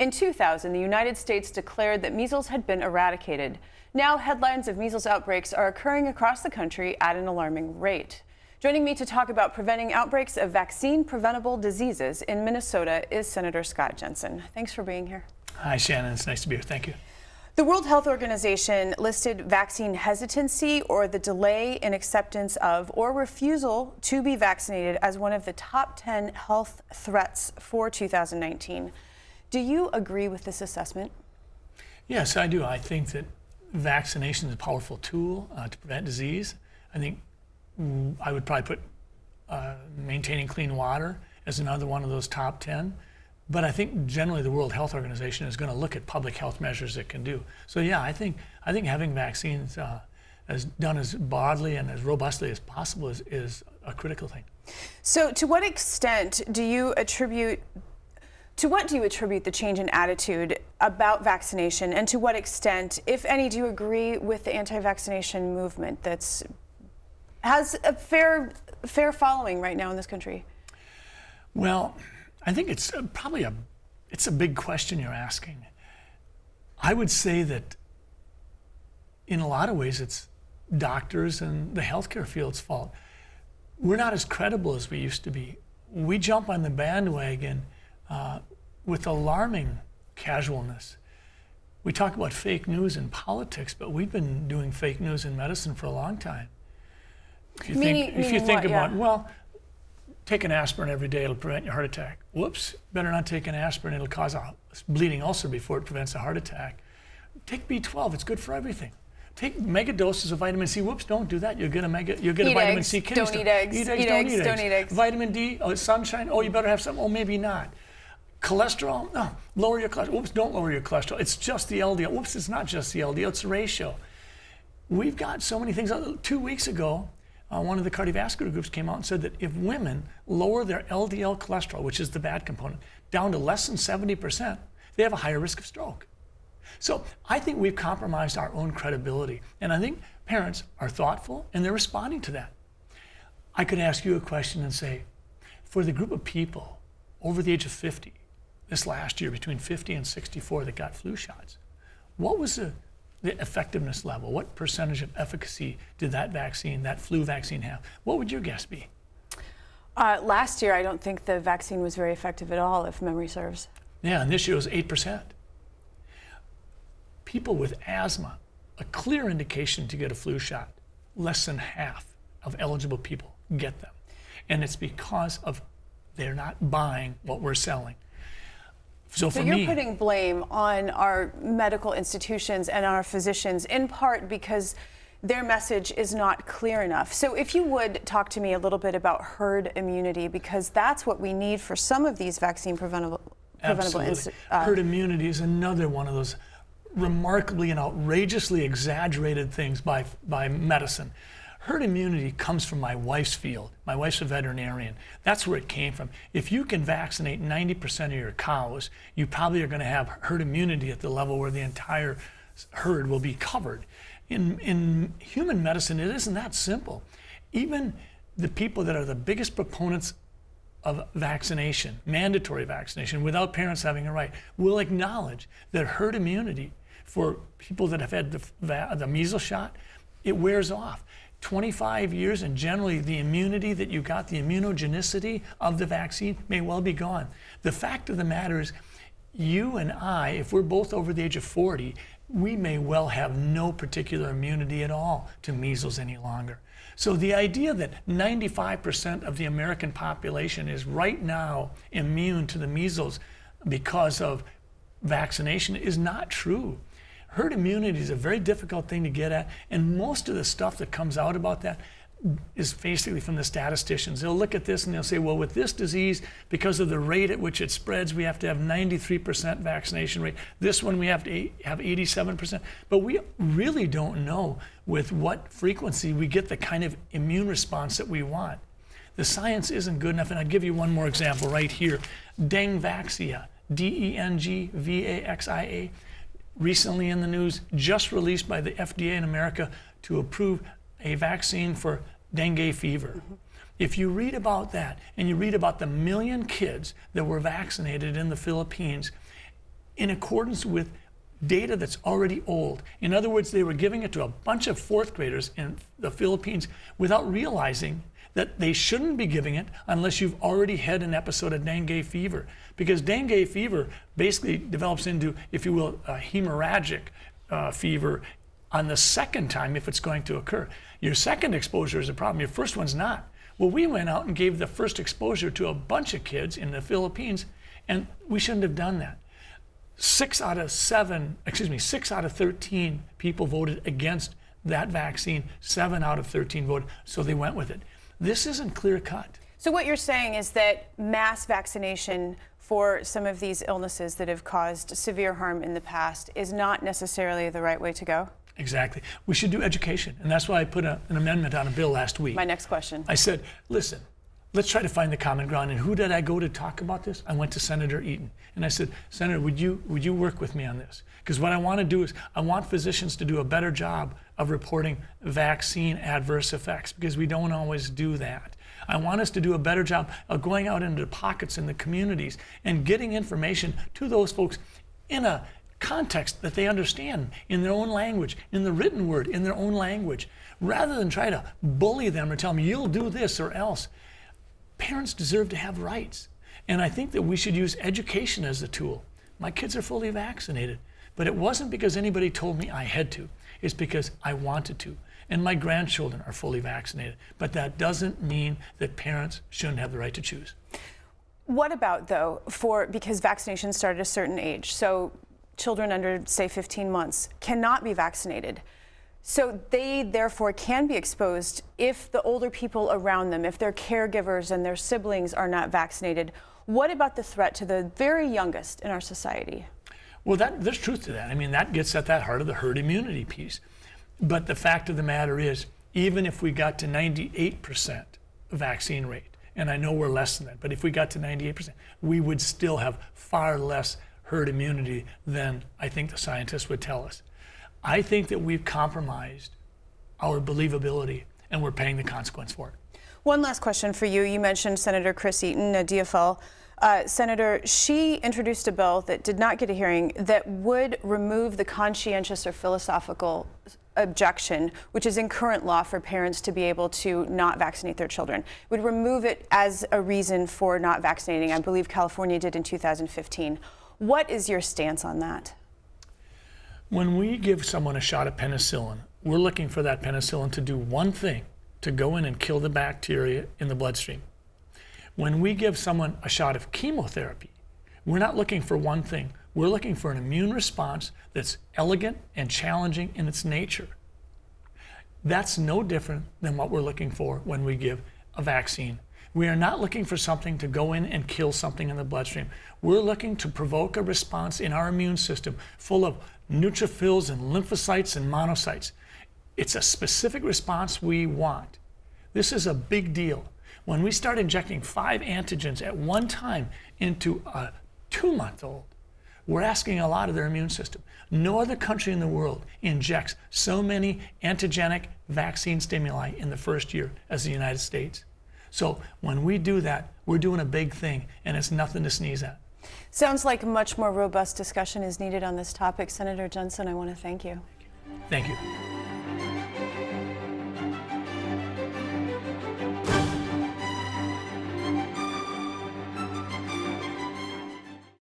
In 2000, the United States declared that measles had been eradicated. Now, headlines of measles outbreaks are occurring across the country at an alarming rate. Joining me to talk about preventing outbreaks of vaccine-preventable diseases in Minnesota is Senator Scott Jensen. Thanks for being here. Hi, Shannon. It's nice to be here. Thank you. The World Health Organization listed vaccine hesitancy, or the delay in acceptance of or refusal to be vaccinated, as one of the top 10 health threats for 2019. Do you agree with this assessment? Yes, I do. I think that vaccination is a powerful tool to prevent disease. I think I would probably put maintaining clean water as another one of those top 10. But I think generally the World Health Organization is going to look at public health measures it can do. So yeah, I think having vaccines as done as broadly and as robustly as possible is a critical thing. So to what extent do you attribute the change in attitude about vaccination, and to what extent, if any, do you agree with the anti-vaccination movement has a fair following right now in this country? Well, I think it's probably it's a big question you're asking. I would say that in a lot of ways it's doctors and the healthcare field's fault. We're not as credible as we used to be. We jump on the bandwagon with alarming casualness. We talk about fake news in politics, but we've been doing fake news in medicine for a long time. If you think about, well, take an aspirin every day, it'll prevent your heart attack. Whoops, better not take an aspirin, it'll cause a bleeding ulcer before it prevents a heart attack. Take B12, it's good for everything. Take mega doses of vitamin C. Whoops, don't do that. You'll get a vitamin C kidney stone. Don't eat eggs. Eat eggs, don't eat eggs. Vitamin D, sunshine, you better have some, maybe not. Cholesterol, no, lower your cholesterol. Whoops, don't lower your cholesterol. It's just the LDL. Whoops, it's not just the LDL, it's the ratio. We've got so many things. 2 weeks ago, one of the cardiovascular groups came out and said that if women lower their LDL cholesterol, which is the bad component, down to less than 70%, they have a higher risk of stroke. So I think we've compromised our own credibility. And I think parents are thoughtful and they're responding to that. I could ask you a question and say, for the group of people over the age of 50, this last year, between 50 and 64 that got flu shots, what was the effectiveness level? What percentage of efficacy did that flu vaccine have? What would your guess be? Last year, I don't think the vaccine was very effective at all, if memory serves. Yeah, and this year it was 8%. People with asthma, a clear indication to get a flu shot, less than half of eligible people get them. And it's because they're not buying what we're selling. So you're putting blame on our medical institutions and our physicians, in part because their message is not clear enough. So if you would talk to me a little bit about herd immunity, because that's what we need for some of these vaccine preventable herd immunity is another one of those remarkably and outrageously exaggerated things by medicine. Herd immunity comes from my wife's field. My wife's a veterinarian. That's where it came from. If you can vaccinate 90% of your cows, you probably are going to have herd immunity at the level where the entire herd will be covered. In human medicine, it isn't that simple. Even the people that are the biggest proponents of vaccination, mandatory vaccination, without parents having a right, will acknowledge that herd immunity for people that have had the measles shot, it wears off. 25 years, and generally the immunity that you got, the immunogenicity of the vaccine may well be gone. The fact of the matter is, you and I, if we're both over the age of 40, we may well have no particular immunity at all to measles any longer. So the idea that 95% of the American population is right now immune to the measles because of vaccination is not true. Herd immunity is a very difficult thing to get at, and most of the stuff that comes out about that is basically from the statisticians. They'll look at this and they'll say, well, with this disease, because of the rate at which it spreads, we have to have 93% vaccination rate. This one we have to have 87%. But we really don't know with what frequency we get the kind of immune response that we want. The science isn't good enough, and I'll give you one more example right here. Dengvaxia, D-E-N-G-V-A-X-I-A. Recently in the news, just released by the FDA in America to approve a vaccine for dengue fever. If you read about that, and you read about the 1 million kids that were vaccinated in the Philippines, in accordance with data that's already old. In other words, they were giving it to a bunch of fourth graders in the Philippines without realizing that they shouldn't be giving it unless you've already had an episode of dengue fever. Because dengue fever basically develops into, if you will, a hemorrhagic fever on the second time if it's going to occur. Your second exposure is a problem, your first one's not. Well, we went out and gave the first exposure to a bunch of kids in the Philippines, and we shouldn't have done that. 6 out of 13 people voted against that vaccine. 7 out of 13 voted, so they went with it. This isn't clear cut. So what you're saying is that mass vaccination for some of these illnesses that have caused severe harm in the past is not necessarily the right way to go? Exactly. We should do education, and that's why I put an amendment on a bill last week. My next question. I said, listen, let's try to find the common ground. And who did I go to talk about this? I went to Senator Eaton. And I said, Senator, would you work with me on this? Because what I want to do is I want physicians to do a better job of reporting vaccine adverse effects, because we don't always do that. I want us to do a better job of going out into the pockets in the communities and getting information to those folks in a context that they understand, in their own language, in the written word, in their own language, rather than try to bully them or tell them, you'll do this or else. Parents deserve to have rights. And I think that we should use education as the tool. My kids are fully vaccinated, but it wasn't because anybody told me I had to. It's because I wanted to. And my grandchildren are fully vaccinated. But that doesn't mean that parents shouldn't have the right to choose. What about, though, because vaccinations start at a certain age, so children under, say, 15 months cannot be vaccinated. So they, therefore, can be exposed if the older people around them, if their caregivers and their siblings are not vaccinated. What about the threat to the very youngest in our society? Well, there's truth to that. I mean, that gets at that heart of the herd immunity piece. But the fact of the matter is, even if we got to 98% vaccine rate, and I know we're less than that, but if we got to 98%, we would still have far less herd immunity than I think the scientists would tell us. I think that we've compromised our believability, and we're paying the consequence for it. One last question for you. You mentioned Senator Chris Eaton, a DFL senator. She introduced a bill that did not get a hearing that would remove the conscientious or philosophical objection, which is in current law for parents to be able to not vaccinate their children. It would remove it as a reason for not vaccinating. I believe California did in 2015. What is your stance on that? When we give someone a shot of penicillin, we're looking for that penicillin to do one thing, to go in and kill the bacteria in the bloodstream. When we give someone a shot of chemotherapy, we're not looking for one thing. We're looking for an immune response that's elegant and challenging in its nature. That's no different than what we're looking for when we give a vaccine. We are not looking for something to go in and kill something in the bloodstream. We're looking to provoke a response in our immune system full of neutrophils and lymphocytes and monocytes. It's a specific response we want. This is a big deal. When we start injecting 5 antigens at one time into a 2-month-old, we're asking a lot of their immune system. No other country in the world injects so many antigenic vaccine stimuli in the first year as the United States. So when we do that, we're doing a big thing, and it's nothing to sneeze at. Sounds like much more robust discussion is needed on this topic. Senator Jensen, I want to thank you. Thank you.